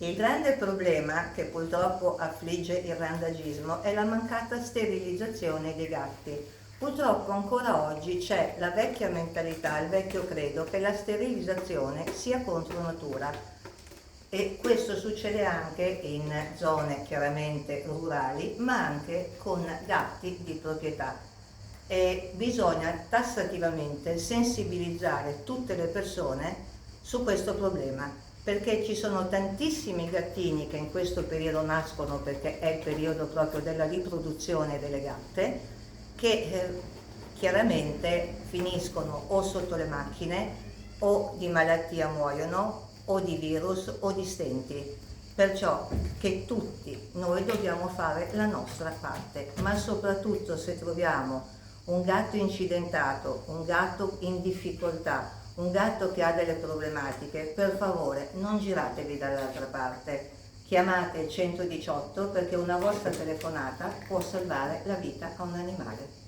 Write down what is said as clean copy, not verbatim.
Il grande problema che purtroppo affligge il randagismo è la mancata sterilizzazione dei gatti. Purtroppo ancora oggi c'è la vecchia mentalità, il vecchio credo che la sterilizzazione sia contro natura e questo succede anche in zone chiaramente rurali, ma anche con gatti di proprietà. E bisogna tassativamente sensibilizzare tutte le persone su questo problema, perché ci sono tantissimi gattini che in questo periodo nascono, perché è il periodo proprio della riproduzione delle gatte, che chiaramente finiscono o sotto le macchine o di malattia muoiono o di virus o di stenti. Perciò che tutti noi dobbiamo fare la nostra parte, ma soprattutto se troviamo un gatto incidentato, un gatto in difficoltà, un gatto che ha delle problematiche, per favore non giratevi dall'altra parte, chiamate il 118 perché una vostra telefonata può salvare la vita a un animale.